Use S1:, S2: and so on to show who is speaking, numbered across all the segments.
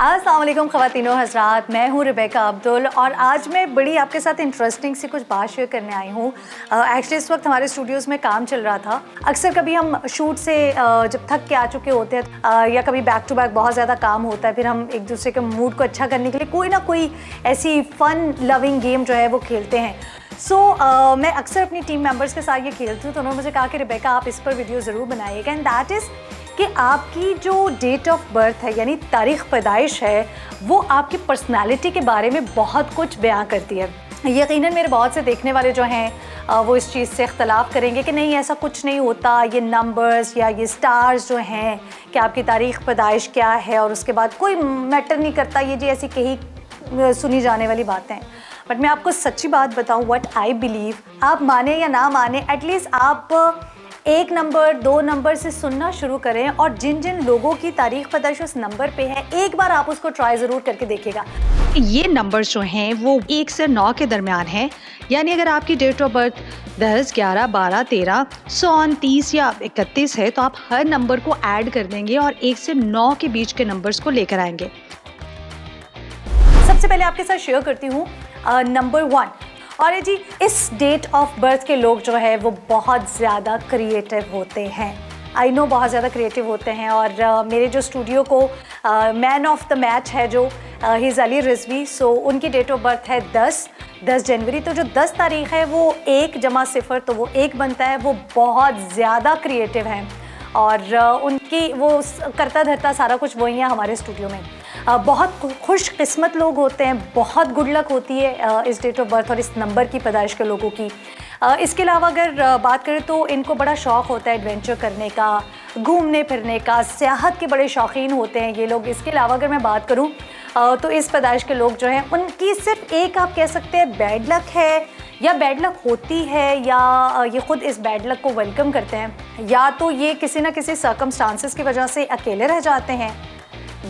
S1: अस्सलाम वालेकुम ख़वातीनो हज़रात, मैं हूँ रिबेका अब्दुल और आज मैं बड़ी आपके साथ इंटरेस्टिंग सी कुछ बात शेयर करने आई हूँ। एक्चुअली इस वक्त हमारे स्टूडियोज़ में काम चल रहा था। अक्सर कभी हम शूट से जब थक के आ चुके होते हैं या कभी बैक टू बैक बहुत ज़्यादा काम होता है, फिर हम एक दूसरे के मूड को अच्छा करने के लिए कोई ना कोई ऐसी फ़न लविंग गेम जो है वो खेलते हैं। मैं अक्सर अपनी टीम मेंबर्स के साथ ये खेलती हूँ, तो उन्होंने मुझे कहा कि रिबेका आप इस पर वीडियो ज़रूर बनाइएगा, एंड दैट इज़ कि आपकी जो डेट ऑफ बर्थ है यानी तारीख़ पैदाइश है वो आपकी पर्सनालिटी के बारे में बहुत कुछ बयां करती है। यकीनन मेरे बहुत से देखने वाले जो हैं वो इस चीज़ से इख्तलाफ करेंगे कि नहीं ऐसा कुछ नहीं होता, ये नंबर्स या ये स्टार्स जो हैं कि आपकी तारीख़ पैदाइश क्या है और उसके बाद कोई मैटर नहीं करता, ये जी ऐसी कहीं सुनी जाने वाली बातें हैं। बट मैं आपको सच्ची बात बताऊँ, व्हाट आई बिलीव, आप माने या ना माने, एटलीस्ट आप एक नंबर 2 नंबर से सुनना शुरू करें और जिन जिन लोगों की तारीख़ पैदाइश उस नंबर पे है एक बार आप उसको ट्राई ज़रूर करके देखिएगा।
S2: ये नंबर्स जो हैं वो 1 से 9 के दरमियान हैं, यानी अगर आपकी डेट ऑफ बर्थ 10, 11, 12, 13, 30 या 31 है तो आप हर नंबर को ऐड कर देंगे और 1 से 9 के बीच के नंबर्स को लेकर आएंगे।
S1: सबसे पहले आपके साथ शेयर करती हूँ नंबर 1। और जी इस डेट ऑफ बर्थ के लोग जो है वो बहुत ज़्यादा क्रिएटिव होते हैं। आई नो बहुत ज़्यादा क्रिएटिव होते हैं और मेरे जो स्टूडियो को मैन ऑफ द मैच है जो ही इज़ अली रिजवी, सो उनकी डेट ऑफ बर्थ है 10 जनवरी। तो जो 10 तारीख़ है वो 1 जमा 0 तो वो 1 बनता है। वो बहुत ज़्यादा क्रिएटिव हैं और उनकी वो करता धरता सारा कुछ वही है हमारे स्टूडियो में। बहुत खुशकिस्मत लोग होते हैं, बहुत गुड लक होती है इस डेट ऑफ बर्थ और इस नंबर की पैदाइश के लोगों की। इसके अलावा अगर बात करें तो इनको बड़ा शौक़ होता है एडवेंचर करने का, घूमने फिरने का, सियाहत के बड़े शौकीन होते हैं ये लोग। इसके अलावा अगर मैं बात करूं तो इस पैदाइश के लोग जो हैं उनकी सिर्फ एक आप कह सकते हैं बैड लक है या बैड लक होती है या ये ख़ुद इस बैड लक को वेलकम करते हैं, या तो ये किसी ना किसी सर्कमस्टांसेस की वजह से अकेले रह जाते हैं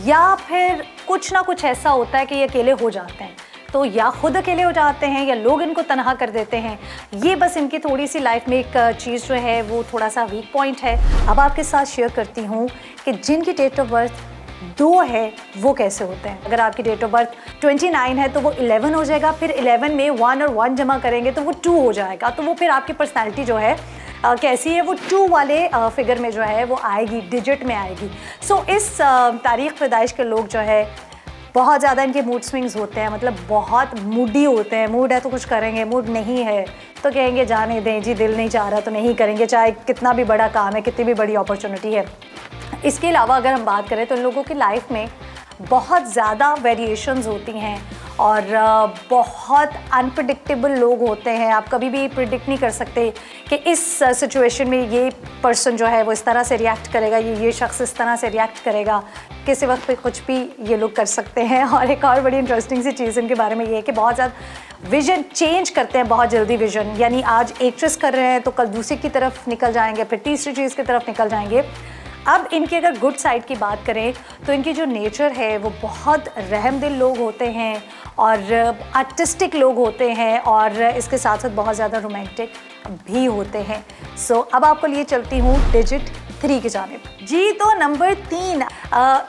S1: या फिर कुछ ना कुछ ऐसा होता है कि ये अकेले हो जाते हैं। तो या खुद अकेले हो जाते हैं या लोग इनको तनहा कर देते हैं। ये बस इनकी थोड़ी सी लाइफ में एक चीज़ जो है वो थोड़ा सा वीक पॉइंट है। अब आपके साथ शेयर करती हूँ कि जिनकी डेट ऑफ बर्थ 2 है वो कैसे होते हैं। अगर आपकी डेट ऑफ बर्थ 29 है तो वो 11 हो जाएगा, फिर 11 में 1 और 1 जमा करेंगे तो वो 2 हो जाएगा। तो वो फिर आपकी पर्सनैलिटी जो है कैसी है वो 2 वाले फिगर में जो है वो आएगी, डिजिट में आएगी। इस तारीख़ पैदाइश के लोग जो है बहुत ज़्यादा इनके मूड स्विंग्स होते हैं, मतलब बहुत मूडी होते हैं। मूड है तो कुछ करेंगे, मूड नहीं है तो कहेंगे जाने दें जी, दिल नहीं चाह रहा तो नहीं करेंगे, चाहे कितना भी बड़ा काम है, कितनी भी बड़ी अपॉर्चुनिटी है। इसके अलावा अगर हम बात करें तो इन लोगों की लाइफ में बहुत ज़्यादा वेरिएशंस होती हैं और बहुत अनप्रेडिक्टेबल लोग होते हैं। आप कभी भी प्रिडिक्ट नहीं कर सकते कि इस सिचुएशन में ये पर्सन जो है वो इस तरह से रिएक्ट करेगा, ये शख्स इस तरह से रिएक्ट करेगा, किसी वक्त पे कुछ भी ये लोग कर सकते हैं। और एक और बड़ी इंटरेस्टिंग सी चीज़ इनके बारे में ये है कि बहुत ज़्यादा विज़न चेंज करते हैं, बहुत जल्दी विज़न, यानी आज एक चीज़ कर रहे हैं तो कल दूसरी की तरफ निकल जाएंगे, फिर तीसरी चीज़ की तरफ निकल जाएंगे। अब इनकी अगर गुड साइड की बात करें तो इनकी जो नेचर है वो बहुत रहमदिल लोग होते हैं और आर्टिस्टिक लोग होते हैं और इसके साथ साथ बहुत ज़्यादा रोमांटिक भी होते हैं। अब आपको लिए चलती हूँ डिजिट 3 की जानिब। जी तो नंबर 3,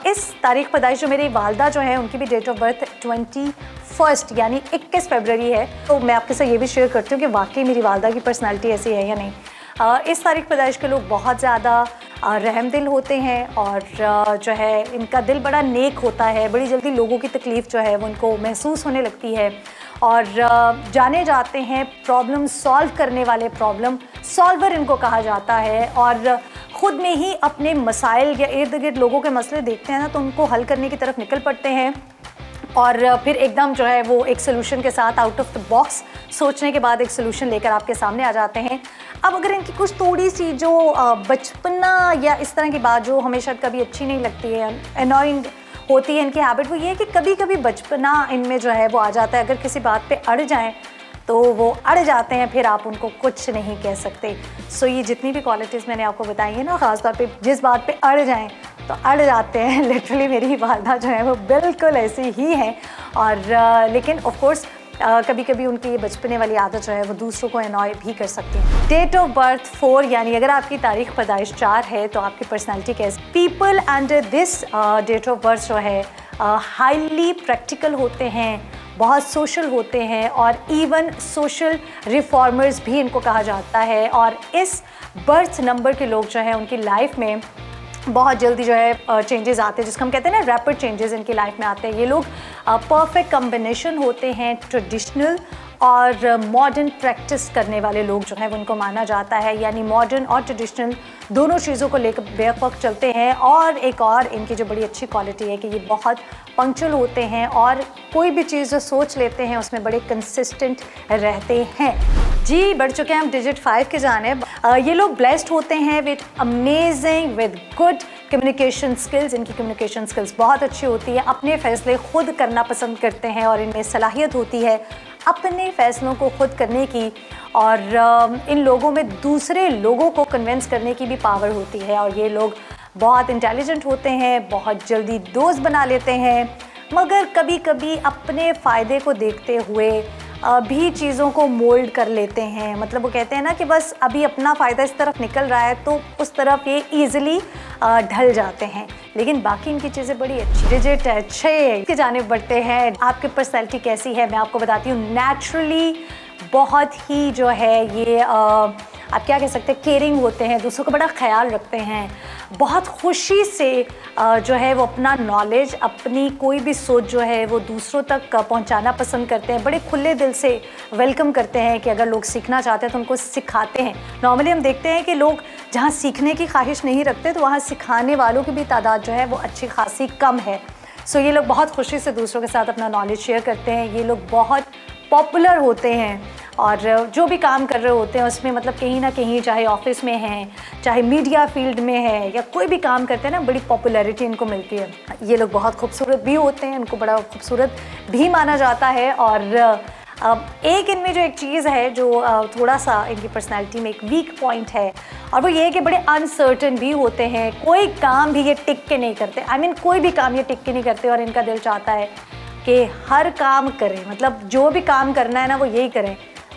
S1: इस तारीख़ पैदाइश जो मेरी वालदा जो है उनकी भी डेट ऑफ बर्थ 21 यानी 21 फरवरी है। तो मैं आपके साथ ये भी शेयर करती हूँ कि वाकई मेरी वालदा की पर्सनैलिटी ऐसी है या नहीं। इस तारीख़ पैदाइश के लोग बहुत ज़्यादा रहमदिल होते हैं और जो है इनका दिल बड़ा नेक होता है। बड़ी जल्दी लोगों की तकलीफ़ जो है वो इनको महसूस होने लगती है और जाने जाते हैं प्रॉब्लम सॉल्व करने वाले, प्रॉब्लम सॉल्वर इनको कहा जाता है। और ख़ुद में ही अपने मसाइल या इर्द गिर्द लोगों के मसले देखते हैं ना तो उनको हल करने की तरफ निकल पड़ते हैं और फिर एकदम जो है वो एक सोल्यूशन के साथ आउट ऑफ द बॉक्स सोचने के बाद एक सोल्यूशन लेकर आपके सामने आ जाते हैं। अब अगर इनकी कुछ थोड़ी सी जो बचपना या इस तरह की बात जो हमें शायद कभी अच्छी नहीं लगती है, अनोइंग होती है इनकी हैबिट, वो ये है कि कभी कभी बचपना इनमें जो है वो आ जाता है। अगर किसी बात पे अड़ जाएं तो वो अड़ जाते हैं, फिर आप उनको कुछ नहीं कह सकते। ये जितनी भी क्वालिटीज़ मैंने आपको बताई है ना, ख़ासतौर पे जिस बात पे अड़ जाएं तो अड़ जाते हैं। लिटरली मेरी वालदा जो है वो बिल्कुल ऐसी ही हैं और लेकिन ऑफ कोर्स कभी कभी उनकी ये बचपने वाली आदत जो है वो दूसरों को एनॉय भी कर सकती है। डेट ऑफ बर्थ 4, यानी अगर आपकी तारीख पैदाइश 4 है तो आपकी पर्सनैलिटी कैसी। People under this date of birth जो है हाईली प्रैक्टिकल होते हैं, बहुत सोशल होते हैं और इवन सोशल रिफॉर्मर्स भी इनको कहा जाता है। और इस बर्थ नंबर के लोग जो हैं उनकी लाइफ में बहुत जल्दी जो है चेंजेस आते हैं, जिसको हम कहते हैं ना रैपिड चेंजेस इनकी लाइफ में आते हैं। ये लोग परफेक्ट कॉम्बिनेशन होते हैं ट्रेडिशनल और मॉडर्न प्रैक्टिस करने वाले लोग जो हैं वो उनको माना जाता है, यानी मॉडर्न और ट्रेडिशनल दोनों चीज़ों को लेकर बेवकूफ़ चलते हैं। और एक और इनकी जो बड़ी अच्छी क्वालिटी है कि ये बहुत पंक्चुअल होते हैं और कोई भी चीज़ जो सोच लेते हैं उसमें बड़े कंसिस्टेंट रहते हैं। जी, बढ़ चुके हैं हम डिजिट 5 के जानिब। ये लोग ब्लेस्ड होते हैं with amazing with good communication skills. इनकी कम्युनिकेशन स्किल्स बहुत अच्छी होती है, अपने फ़ैसले खुद करना पसंद करते हैं और इनमें सलाहियत होती है अपने फ़ैसलों को खुद करने की। और इन लोगों में दूसरे लोगों को कन्विंस करने की भी पावर होती है। और ये लोग बहुत इंटेलिजेंट होते हैं, बहुत जल्दी दोस्त बना लेते हैं, मगर कभी कभी अपने फ़ायदे को देखते हुए भी चीज़ों को मोल्ड कर लेते हैं। मतलब वो कहते हैं ना कि बस अभी अपना फ़ायदा इस तरफ निकल रहा है तो उस तरफ ये ईज़िली ढल जाते हैं, लेकिन बाकी इनकी चीज़ें बड़ी अच्छी। डिजिट 6 की जानिब बढ़ते हैं। आपकी पर्सनैलिटी कैसी है मैं आपको बताती हूँ। नेचुरली बहुत ही जो है ये आप क्या कह सकते हैं, केयरिंग होते हैं, दूसरों का बड़ा ख्याल रखते हैं, बहुत खुशी से जो है वो अपना नॉलेज, अपनी कोई भी सोच जो है वो दूसरों तक पहुंचाना पसंद करते हैं। बड़े खुले दिल से वेलकम करते हैं कि अगर लोग सीखना चाहते हैं तो उनको सिखाते हैं। नॉर्मली हम देखते हैं कि लोग जहां सीखने की ख्वाहिश नहीं रखते तो वहाँ सिखाने वालों की भी तादाद जो है वो अच्छी खासी कम है। सो ये लोग बहुत खुशी से दूसरों के साथ अपना नॉलेज शेयर करते हैं। ये लोग बहुत पॉपुलर होते हैं और जो भी काम कर रहे होते हैं उसमें मतलब कहीं ना कहीं, चाहे ऑफिस में हैं, चाहे मीडिया फील्ड में है या कोई भी काम करते हैं ना, बड़ी पॉपुलैरिटी इनको मिलती है। ये लोग बहुत खूबसूरत भी होते हैं, इनको बड़ा खूबसूरत भी माना जाता है। और एक इनमें जो एक चीज़ है जो थोड़ा सा इनकी पर्सनैलिटी में एक वीक पॉइंट है और वो ये है कि बड़े अनसर्टन भी होते हैं। कोई काम भी ये टिक के नहीं करते, कोई भी काम ये टिक के नहीं करते और इनका दिल चाहता है कि हर काम करें, मतलब जो भी काम करना है ना वो यही करें,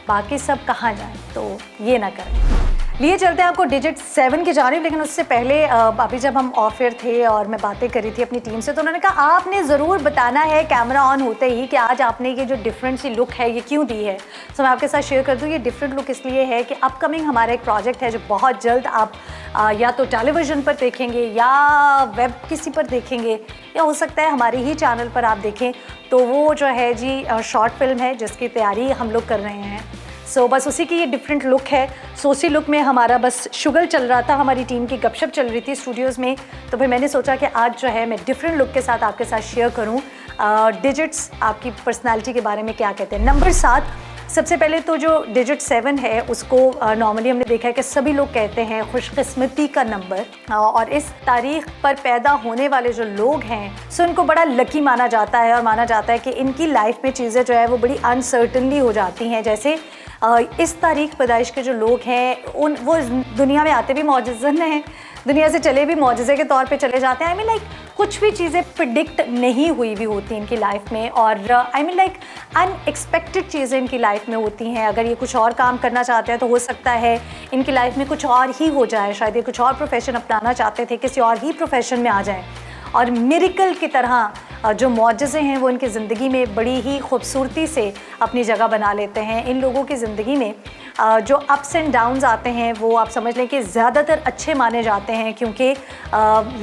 S1: बाकी सब कहाँ जाएं तो ये ना करें। लिए चलते हैं आपको डिजिट 7 की जानिब। लेकिन उससे पहले अभी जब हम ऑफ एयर थे और मैं बातें करी थी अपनी टीम से तो उन्होंने कहा आपने ज़रूर बताना है कैमरा ऑन होते ही कि आज आपने ये जो डिफरेंट सी लुक है ये क्यों दी है। तो मैं आपके साथ शेयर कर दूँ। ये डिफरेंट लुक इसलिए है कि अपकमिंग हमारा एक प्रोजेक्ट है जो बहुत जल्द आप या तो टेलीविज़न पर देखेंगे या वेब किसी पर देखेंगे या हो सकता है हमारे ही चैनल पर आप देखें। तो वो जो है जी शॉर्ट फिल्म है जिसकी तैयारी हम लोग कर रहे हैं। सो बस उसी की ये डिफरेंट लुक है। सो उसी लुक में हमारा बस शुगर चल रहा था, हमारी टीम की गपशप चल रही थी स्टूडियोज़ में। तो फिर मैंने सोचा कि आज जो है मैं डिफरेंट लुक के साथ आपके साथ शेयर करूं डिजिट्स आपकी पर्सनालिटी के बारे में क्या कहते हैं। नंबर 7, सबसे पहले तो जो डिजिट 7 है उसको नॉर्मली हमने देखा है कि सभी लोग कहते हैं खुशकिस्मती का नंबर। और इस तारीख पर पैदा होने वाले जो लोग हैं सो इनको बड़ा लकी माना जाता है और माना जाता है कि इनकी लाइफ में चीज़ें जो है वो बड़ी अनसर्टनली हो जाती हैं। जैसे इस तारीख पैदाइश के जो लोग हैं वो दुनिया में आते भी मौजज़न हैं, दुनिया से चले भी मौजज़े के तौर पे चले जाते हैं। लाइक कुछ भी चीज़ें प्रिडिक्ट नहीं हुई भी होती इनकी लाइफ में और लाइक अनएक्सपेक्टेड चीज़ें इनकी लाइफ में होती हैं। अगर ये कुछ और काम करना चाहते हैं तो हो सकता है इनकी लाइफ में कुछ और ही हो जाए, शायद ये कुछ और प्रोफेशन अपनाना चाहते थे, किसी और ही प्रोफेशन में आ जाएं और मिरेकल की तरह जो मौजज़े हैं वो इनकी ज़िंदगी में बड़ी ही खूबसूरती से अपनी जगह बना लेते हैं। इन लोगों की ज़िंदगी में जो अप्स एंड डाउन्स आते हैं वो आप समझ लें कि ज़्यादातर अच्छे माने जाते हैं, क्योंकि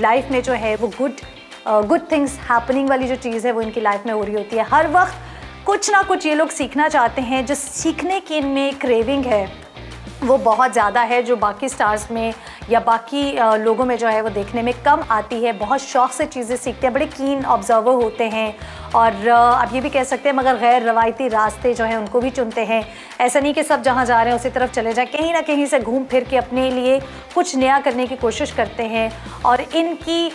S1: लाइफ में जो है वो गुड थिंग्स हैपनिंग वाली जो चीज़ है वो इनकी लाइफ में हो रही होती है। हर वक्त कुछ ना कुछ ये लोग सीखना चाहते हैं। जो सीखने की इनमें क्रेविंग है वो बहुत ज़्यादा है, जो बाकी स्टार्स में या बाकी लोगों में जो है वो देखने में कम आती है। बहुत शौक़ से चीज़ें सीखते हैं, बड़े कीन ऑब्जर्वर होते हैं और आप ये भी कह सकते हैं मगर गैर रवायती रास्ते जो हैं उनको भी चुनते हैं। ऐसा नहीं कि सब जहाँ जा रहे हैं उसी तरफ चले जाएं, कहीं ना कहीं से घूम फिर के अपने लिए कुछ नया करने की कोशिश करते हैं। और इनकी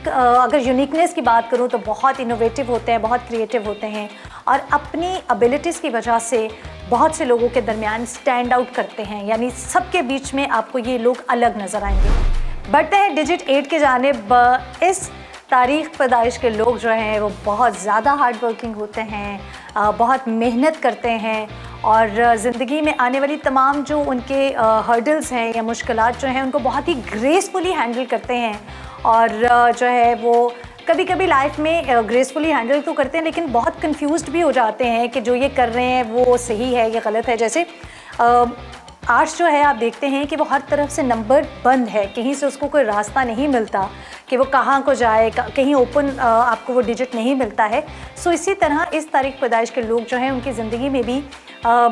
S1: अगर यूनिकनेस की बात करूँ तो बहुत इनोवेटिव होते हैं, बहुत क्रिएटिव होते हैं और अपनी एबिलिटीज़ की वजह से बहुत से लोगों के दरमियान स्टैंड आउट करते हैं, यानी सबके बीच में आपको ये लोग अलग नज़र आएंगे। बढ़ते हैं डिजिट 8 के जानिब। इस तारीख पैदाइश के लोग जो हैं वो बहुत ज़्यादा हार्ड वर्किंग होते हैं, बहुत मेहनत करते हैं और ज़िंदगी में आने वाली तमाम जो उनके हर्डल्स हैं या मुश्किलात जो हैं उनको बहुत ही ग्रेसफुली हैंडल करते हैं। और जो है वो कभी कभी लाइफ में ग्रेसफुली हैंडल तो करते हैं लेकिन बहुत कंफ्यूज्ड भी हो जाते हैं कि जो ये कर रहे हैं वो सही है या गलत है। जैसे आर्ट्स जो है आप देखते हैं कि वो हर तरफ से नंबर बंद है, कहीं से उसको कोई रास्ता नहीं मिलता कि वो कहाँ को जाए, कहीं ओपन आपको वो डिजिट नहीं मिलता है। सो इसी तरह इस तारीख पैदाइश के लोग जो हैं उनकी ज़िंदगी में भी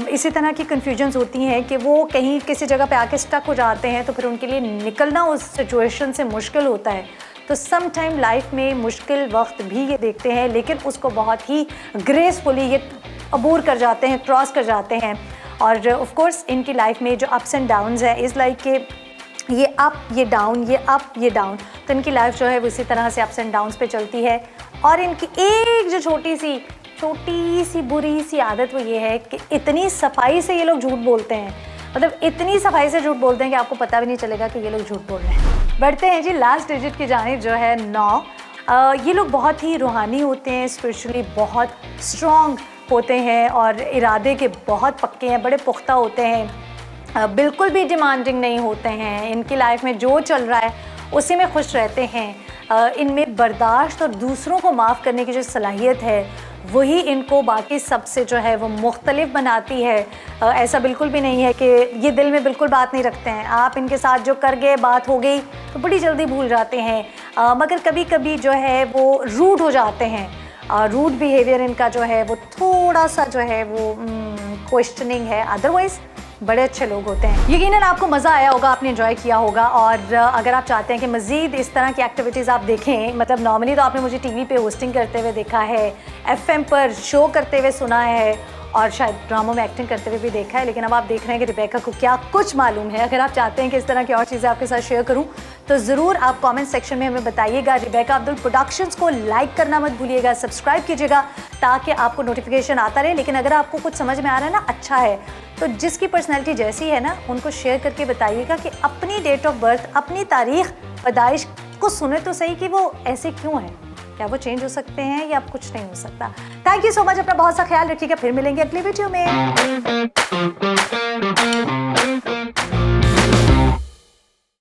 S1: इसी तरह की कन्फ्यूजन्स होती हैं कि वो कहीं किसी जगह पे आके स्टक हो जाते हैं तो फिर उनके लिए निकलना उस सिचुएशन से मुश्किल होता है। तो सम टाइम लाइफ में मुश्किल वक्त भी ये देखते हैं लेकिन उसको बहुत ही ग्रेसफुली ये अबूर कर जाते हैं, क्रॉस कर जाते हैं। और ऑफ कोर्स इनकी लाइफ में जो अप्स एंड डाउन्स है इज़ लाइक कि ये अप ये डाउन, ये अप ये डाउन, तो इनकी लाइफ जो है वो इसी तरह से अप्स एंड डाउन्स पे चलती है। और इनकी एक जो छोटी सी बुरी सी आदत वो ये है कि इतनी सफाई से ये लोग झूठ बोलते हैं, मतलब इतनी सफाई से झूठ बोलते हैं कि आपको पता भी नहीं चलेगा कि ये लोग झूठ बोल रहे हैं। बढ़ते हैं जी लास्ट डिजिट की जानिब जो है 9। ये लोग बहुत ही रूहानी होते हैं, स्पिरिचुअली बहुत स्ट्रॉन्ग होते हैं और इरादे के बहुत पक्के हैं, बड़े पुख्ता होते हैं, बिल्कुल भी डिमांडिंग नहीं होते हैं। इनकी लाइफ में जो चल रहा है उसी में खुश रहते हैं। इनमें बर्दाश्त और दूसरों को माफ़ करने की जो सलाहियत है वही इनको बाकी सबसे जो है वो मुख्तलिफ बनाती है। ऐसा बिल्कुल भी नहीं है कि ये दिल में बिल्कुल बात नहीं रखते हैं। आप इनके साथ जो कर गए, बात हो गई तो बड़ी जल्दी भूल जाते हैं, मगर कभी कभी जो है वो रूड हो जाते हैं। रूड बिहेवियर इनका जो है वो थोड़ा सा जो है वो क्वेश्चनिंग है, अदरवाइज़ बड़े अच्छे लोग होते हैं। यकीनन आपको मज़ा आया होगा, आपने एंजॉय किया होगा। और अगर आप चाहते हैं कि मज़ीद इस तरह की एक्टिविटीज़ आप देखें, मतलब नॉर्मली तो आपने मुझे टीवी पे होस्टिंग करते हुए देखा है, एफएम पर शो करते हुए सुना है और शायद ड्रामों में एक्टिंग करते हुए भी देखा है, लेकिन अब आप देख रहे हैं कि रिबेका को क्या कुछ मालूम है। अगर आप चाहते हैं कि इस तरह की और चीज़ें आपके साथ शेयर करूं तो ज़रूर आप कमेंट सेक्शन में हमें बताइएगा। रिबेका अब्दुल प्रोडक्शंस को लाइक करना मत भूलिएगा, सब्सक्राइब कीजिएगा ताकि आपको नोटिफिकेशन आता रहे। लेकिन अगर आपको कुछ समझ में आ रहा है ना, अच्छा है, तो जिसकी पर्सनैलिटी जैसी है ना उनको शेयर करके बताइएगा कि अपनी डेट ऑफ बर्थ, अपनी तारीख पैदाइश को सुने तो सही कि वो ऐसे क्यों है, क्या वो चेंज हो सकते हैं या कुछ नहीं हो सकता। थैंक यू सो मच, अपना बहुत सा ख्याल रखिएगा, फिर मिलेंगे अगली वीडियो में।